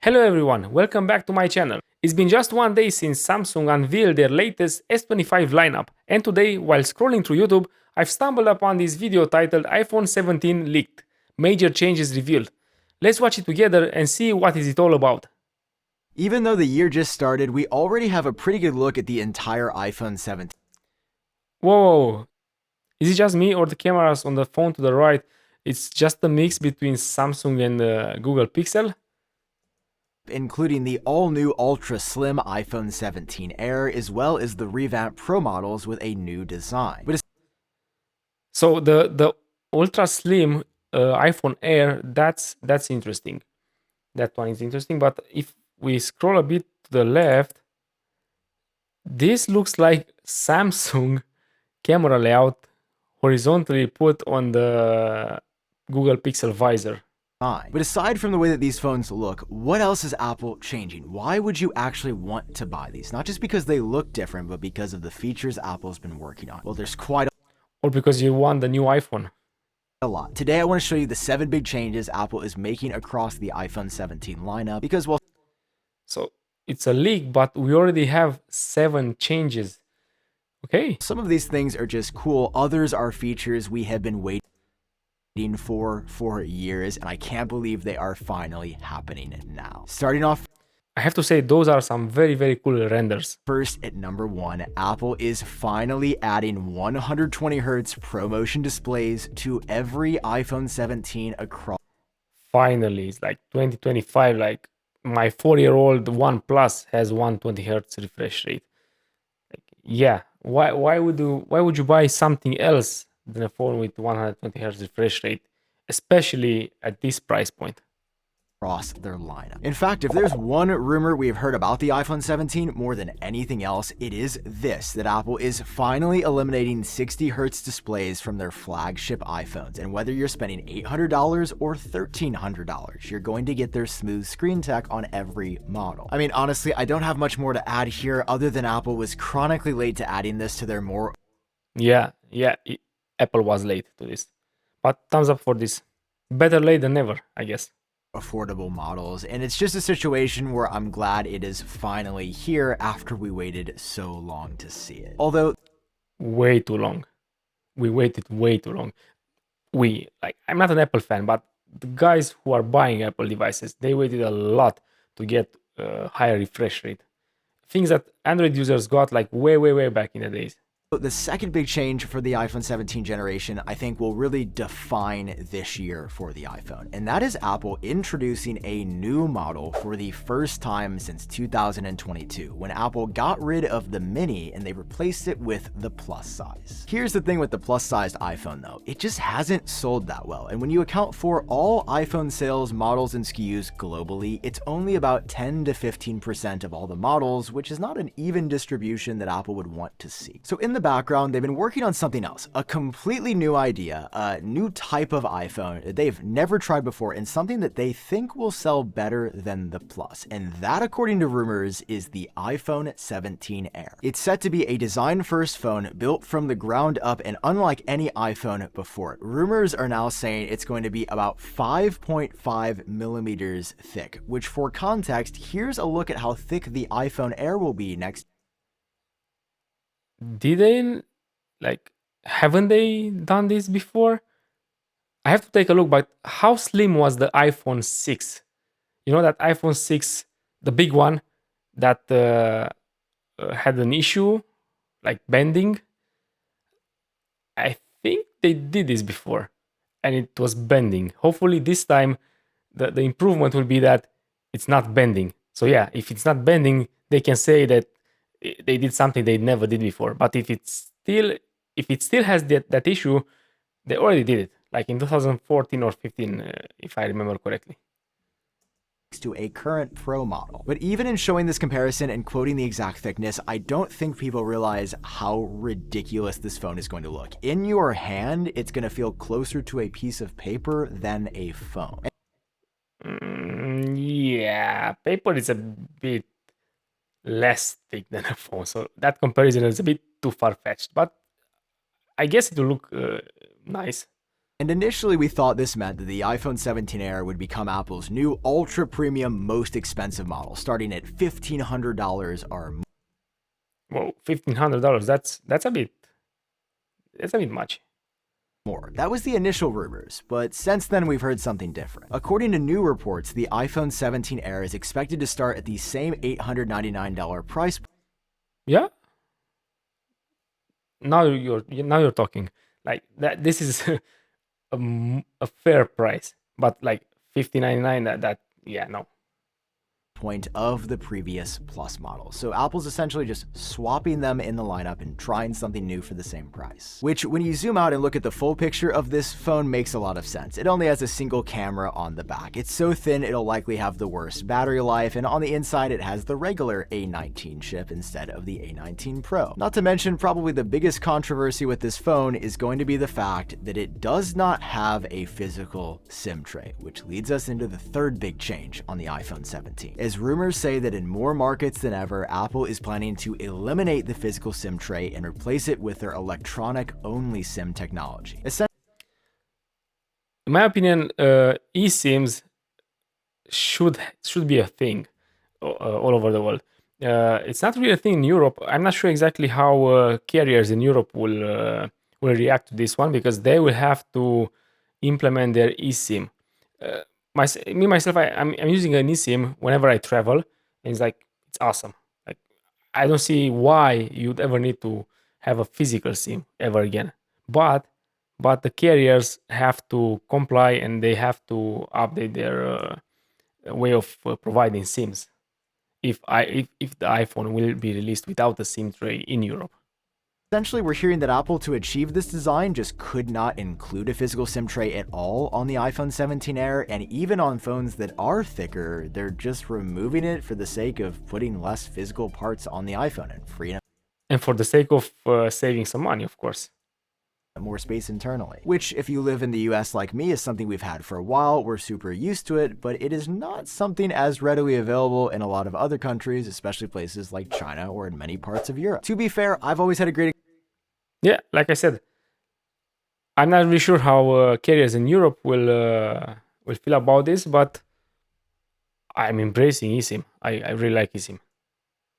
Hello everyone, welcome back to my channel. It's been just one day since Samsung unveiled their latest S25 lineup, and today, while scrolling through YouTube, I've stumbled upon this video titled iPhone 17 leaked, major changes revealed. Let's watch it together and see what is it all about. Even though the year just started, we already have a pretty good look at the entire iPhone 17. Whoa, is it just me or the cameras on the phone to the right? It's just a mix between Samsung and Google Pixel? Including the all-new ultra-slim iPhone 17 Air, as well as the revamped Pro models with a new design. So the ultra slim iPhone Air, that's interesting. That one is interesting. But if we scroll a bit to the left, this looks like Samsung camera layout horizontally put on the Google Pixel visor. But aside from the way that these phones look, what else is Apple changing? Why would you actually want to buy these? Not just because they look different, but because of the features Apple's been working on. Well, there's quite Or because you want the new iPhone. a lot. Today, I want to show you the 7 big changes Apple is making across the iPhone 17 lineup because, well, So it's a leak, but we already have 7 changes. Okay. some of these things are just cool. Others are features we have been waiting for years, and I can't believe they are finally happening now. Starting off I have to say those are some very cool renders. first at number 1, Apple is finally adding 120Hz ProMotion displays to every iPhone 17 across. Finally, it's like 2025, like my 4-year-old One Plus has 120 hertz refresh rate. Like, yeah, why would you buy something else than a phone with 120 hertz refresh rate, especially at this price point? Across their lineup. In fact, if there's one rumor we've heard about the iPhone 17 more than anything else, it is this, that Apple is finally eliminating 60Hz displays from their flagship iPhones. And whether you're spending $800 or $1,300, you're going to get their smooth screen tech on every model. I mean, honestly, I don't have much more to add here other than Apple was chronically late to adding this to their more Yeah, Apple was late to this, but thumbs up for this. Better late than never, I guess. affordable models, and it's just a situation where I'm glad it is finally here after we waited so long to see it. Although Way too long. We waited way too long. I'm not an Apple fan, but the guys who are buying Apple devices, they waited a lot to get a higher refresh rate. Things that Android users got like way back in the days. the second big change for the iPhone 17 generation, I think, will really define this year for the iPhone, and that is Apple introducing a new model for the first time since 2022, when Apple got rid of the Mini and they replaced it with the Plus size. Here's the thing with the plus-sized iPhone though, it just hasn't sold that well, and when you account for all iPhone sales, models, and SKUs globally, it's only about 10 to 15% of all the models, which is not an even distribution that Apple would want to see. So in the background, they've been working on something else, a completely new idea, a new type of iPhone that they've never tried before, and something that they think will sell better than the Plus. And that, according to rumors, is the iPhone 17 Air. It's set to be a design-first phone built from the ground up and unlike any iPhone before it. Rumors are now saying it's going to be about 5.5 millimeters thick, which for context, here's a look at how thick the iPhone Air will be next. Did they, haven't they done this before? I have to take a look, but how slim was the iPhone 6? You know that iPhone 6, the big one that had an issue, like bending? I think they did this before and it was bending. Hopefully this time the improvement will be that it's not bending. So yeah, if it's not bending, they can say that they did something they never did before. But if it still has that issue, they already did it, like in 2014 or 15, if I remember correctly. To a current Pro model. But even in showing this comparison and quoting the exact thickness, I don't think people realize how ridiculous this phone is going to look. In your hand, it's going to feel closer to a piece of paper than a phone. Yeah, paper is a bit less thick than a phone, so that comparison is a bit too far-fetched, but I guess it will look nice. And initially, we thought this meant that the iPhone 17 Air would become Apple's new ultra premium, most expensive model, starting at $1,500 or more. Well, $1,500. That's a bit much. That was the initial rumors, but since then we've heard something different. According to new reports, the iPhone 17 Air is expected to start at the same $899 price point. Yeah. Now you're talking like that. This is a fair price, but like 50.99. That yeah, no. Of the previous Plus model. So Apple's essentially just swapping them in the lineup and trying something new for the same price. Which, when you zoom out and look at the full picture of this phone, makes a lot of sense. It only has a single camera on the back. It's so thin it'll likely have the worst battery life, and on the inside it has the regular A19 chip instead of the A19 Pro. Not to mention, probably the biggest controversy with this phone is going to be the fact that it does not have a physical SIM tray, which leads us into the third big change on the iPhone 17. As rumors say that in more markets than ever, Apple is planning to eliminate the physical SIM tray and replace it with their electronic-only SIM technology. In my opinion, eSIMs should be a thing all over the world. It's not really a thing in Europe. I'm not sure exactly how carriers in Europe will react to this one, because they will have to implement their eSIM. Me myself, I'm using an eSIM whenever I travel, and it's awesome. Like, I don't see why you'd ever need to have a physical SIM ever again. But the carriers have to comply, and they have to update their way of providing SIMs if the iPhone will be released without a SIM tray in Europe. Essentially, we're hearing that Apple, to achieve this design, just could not include a physical SIM tray at all on the iPhone 17 Air, and even on phones that are thicker, they're just removing it for the sake of putting less physical parts on the iPhone and freeing up And for the sake of saving some money, of course. more space internally. Which, if you live in the US like me, is something we've had for a while. We're super used to it, but it is not something as readily available in a lot of other countries, especially places like China or in many parts of Europe. To be fair, I've always had a great Yeah, like I said, I'm not really sure how carriers in Europe will feel about this, but I'm embracing eSIM. I really like eSIM.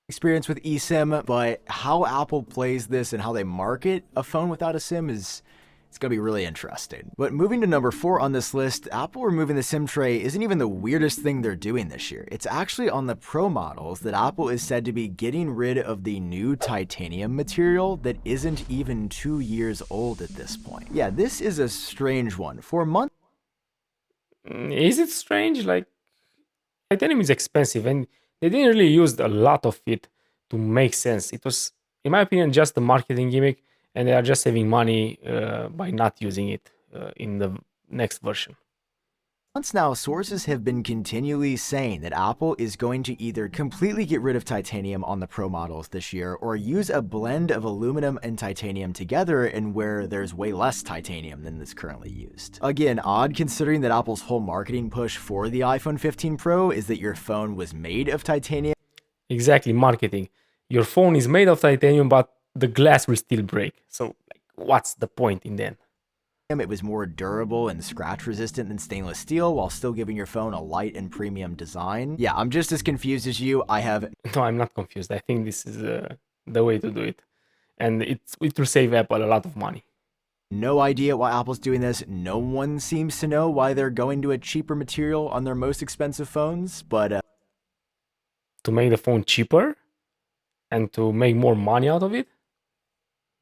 experience with eSIM, but how Apple plays this and how they market a phone without a SIM it's going to be really interesting. But moving to number 4 on this list, Apple removing the SIM tray isn't even the weirdest thing they're doing this year. It's actually on the Pro models that Apple is said to be getting rid of the new titanium material that isn't even 2 years old at this point. Yeah, this is a strange one. For months, Is it strange? Like, titanium is expensive, and they didn't really use a lot of it to make sense. It was, in my opinion, just a marketing gimmick, and they are just saving money by not using it in the next version. now, sources have been continually saying that Apple is going to either completely get rid of titanium on the Pro models this year or use a blend of aluminum and titanium together, and where there's way less titanium than is currently used. Again, odd considering that Apple's whole marketing push for the iPhone 15 Pro is that your phone was made of titanium. Exactly, marketing. Your phone is made of titanium, but the glass will still break. So, like, what's the point in that? It was more durable and scratch resistant than stainless steel while still giving your phone a light and premium design. Yeah, I'm just as confused as you. I have No, I'm not confused. I think this is the way to do it, and it will save Apple a lot of money. no idea why Apple's doing this. No one seems to know why they're going to a cheaper material on their most expensive phones, but To make the phone cheaper and to make more money out of it.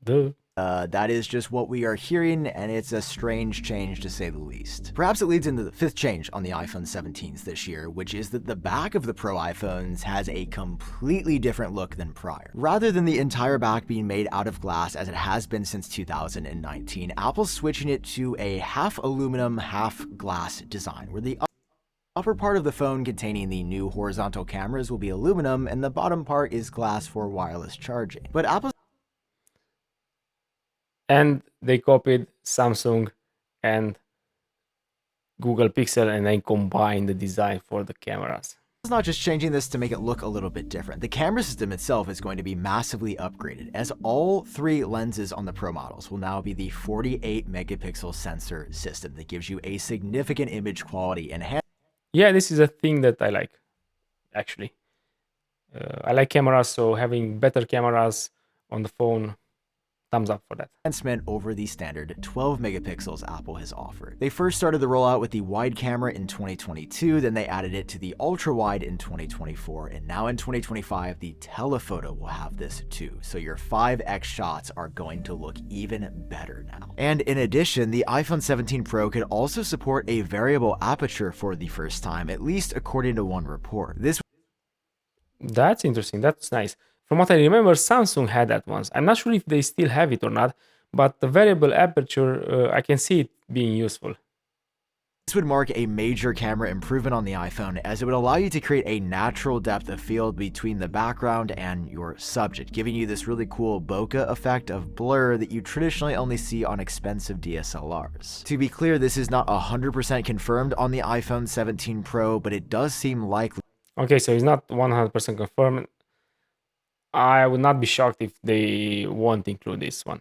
Duh. that is just what we are hearing, and it's a strange change to say the least. Perhaps it leads into the 5th change on the iPhone 17s this year, which is that the back of the Pro iPhones has a completely different look than prior. Rather than the entire back being made out of glass as it has been since 2019, Apple's switching it to a half aluminum, half glass design, where the upper part of the phone containing the new horizontal cameras will be aluminum, and the bottom part is glass for wireless charging. But Apple's And they copied Samsung and Google Pixel, and then combined the design for the cameras. It's not just changing this to make it look a little bit different. The camera system itself is going to be massively upgraded, as all 3 lenses on the Pro models will now be the 48 megapixel sensor system that gives you a significant image quality enhancement. Yeah, this is a thing that I like, actually. I like cameras, so having better cameras on the phone, thumbs up for that. Enhancement over the standard 12 megapixels Apple has offered. They first started the rollout with the wide camera in 2022, then they added it to the ultra wide in 2024, and now in 2025, the telephoto will have this too. So your 5x shots are going to look even better now. And in addition, the iPhone 17 Pro could also support a variable aperture for the first time, at least according to one report. That's interesting. That's nice. From what I remember, Samsung had that once. I'm not sure if they still have it or not, but the variable aperture, I can see it being useful. This would mark a major camera improvement on the iPhone, as it would allow you to create a natural depth of field between the background and your subject, giving you this really cool bokeh effect of blur that you traditionally only see on expensive DSLRs. To be clear, this is not 100% confirmed on the iPhone 17 Pro, but it does seem likely. Okay, so it's not 100% confirmed. I would not be shocked if they won't include this one,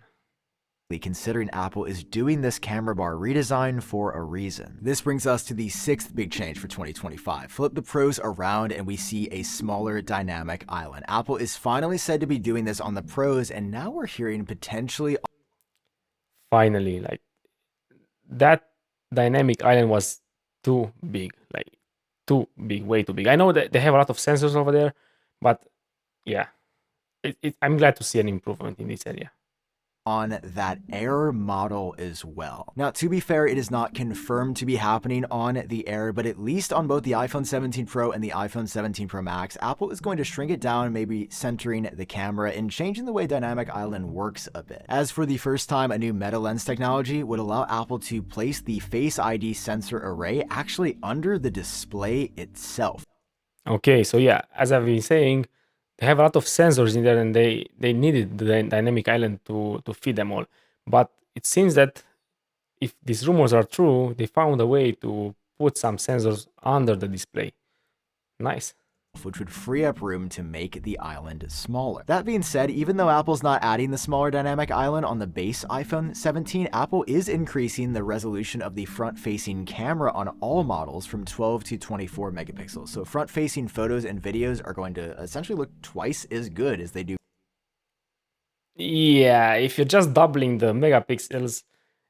Considering Apple is doing this camera bar redesign for a reason. This brings us to the 6th big change for 2025. Flip the Pros around and we see a smaller dynamic island. Apple is finally said to be doing this on the Pros, and now we're hearing potentially. Finally, like that dynamic island was too big, like too big, way too big. I know that they have a lot of sensors over there, but yeah, I'm glad to see an improvement in this area. On that Air model as well. Now, to be fair, it is not confirmed to be happening on the Air, but at least on both the iPhone 17 Pro and the iPhone 17 Pro Max, Apple is going to shrink it down, maybe centering the camera and changing the way Dynamic Island works a bit. As for the first time, a new meta lens technology would allow Apple to place the Face ID sensor array actually under the display itself. Okay, so yeah, as I've been saying, they have a lot of sensors in there, and they needed the dynamic island to feed them all. But it seems that if these rumors are true, they found a way to put some sensors under the display. Nice. Which would free up room to make the island smaller. That being said, even though Apple's not adding the smaller dynamic island on the base iPhone 17, Apple is increasing the resolution of the front-facing camera on all models from 12 to 24 megapixels. So front-facing photos and videos are going to essentially look twice as good as they do. Yeah, if you're just doubling the megapixels,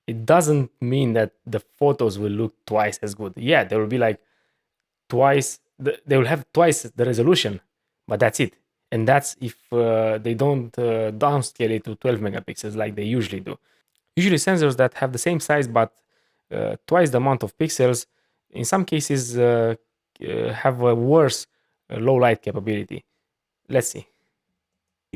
it doesn't mean that the photos will look twice as good. Yeah, there will be like they will have twice the resolution, but that's it. And that's if they don't downscale it to 12 megapixels like they usually do. Usually sensors that have the same size but twice the amount of pixels, in some cases have a worse low light capability. Let's see.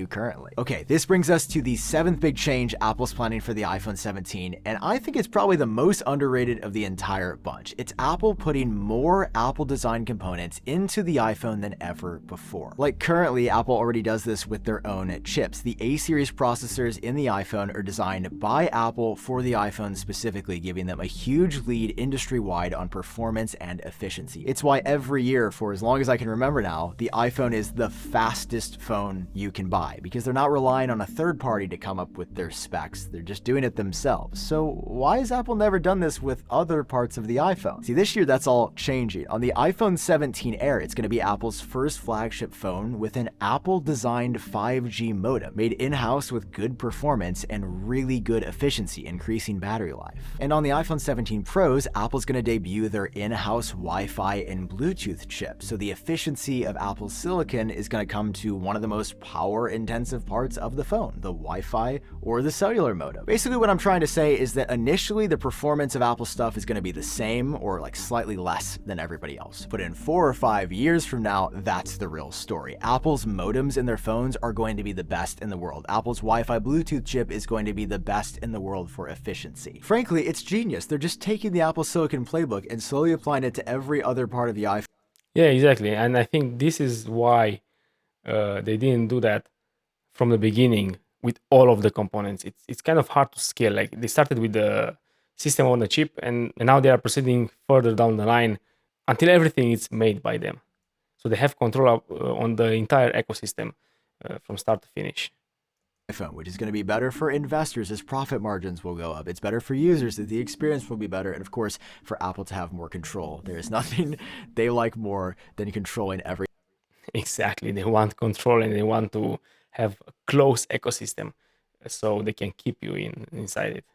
Currently. Okay, this brings us to the 7th big change Apple's planning for the iPhone 17, and I think it's probably the most underrated of the entire bunch. It's Apple putting more Apple design components into the iPhone than ever before. Like currently, Apple already does this with their own chips. The A-series processors in the iPhone are designed by Apple for the iPhone specifically, giving them a huge lead industry-wide on performance and efficiency. It's why every year, for as long as I can remember now, the iPhone is the fastest phone you can buy, because they're not relying on a third party to come up with their specs. They're just doing it themselves. So why has Apple never done this with other parts of the iPhone? See, this year that's all changing. On the iPhone 17 Air, it's going to be Apple's first flagship phone with an Apple-designed 5G modem made in-house with good performance and really good efficiency, increasing battery life. And on the iPhone 17 Pros, Apple's going to debut their in-house Wi-Fi and Bluetooth chip. So the efficiency of Apple's silicon is going to come to one of the most power-intensive parts of the phone, the Wi-Fi or the cellular modem. Basically, what I'm trying to say is that initially the performance of Apple stuff is going to be the same or like slightly less than everybody else. But in 4 or 5 years from now, that's the real story. Apple's modems in their phones are going to be the best in the world. Apple's Wi-Fi Bluetooth chip is going to be the best in the world for efficiency. Frankly, it's genius. They're just taking the Apple Silicon playbook and slowly applying it to every other part of the iPhone. Yeah, exactly. And I think this is why they didn't do that from the beginning with all of the components. It's kind of hard to scale. Like they started with the system on the chip, and now they are proceeding further down the line until everything is made by them. so they have control on the entire ecosystem from start to finish. iPhone, which is going to be better for investors as profit margins will go up. It's better for users that the experience will be better. And of course, for Apple to have more control. There is nothing they like more than controlling every Exactly, they want control and they want to have a close ecosystem so they can keep you inside it.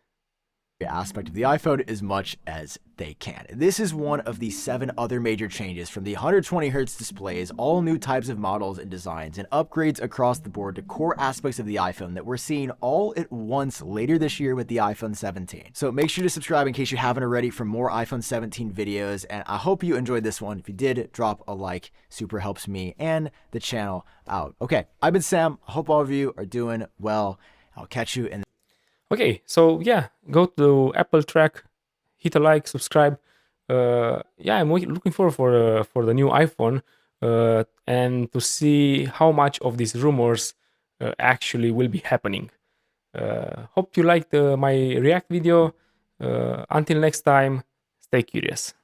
aspect of the iPhone as much as they can. This is one of the 7 other major changes from the 120Hz displays, all new types of models and designs, and upgrades across the board to core aspects of the iPhone that we're seeing all at once later this year with the iPhone 17. So make sure to subscribe in case you haven't already for more iPhone 17 videos, and I hope you enjoyed this one. If you did, drop a like. Super helps me and the channel out. Okay, I've been Sam. I hope all of you are doing well. I'll catch you in Okay, so yeah, go to Apple Track, hit a like, subscribe. Yeah, I'm looking forward for the new iPhone and to see how much of these rumors actually will be happening. Hope you liked my React video. Until next time, stay curious.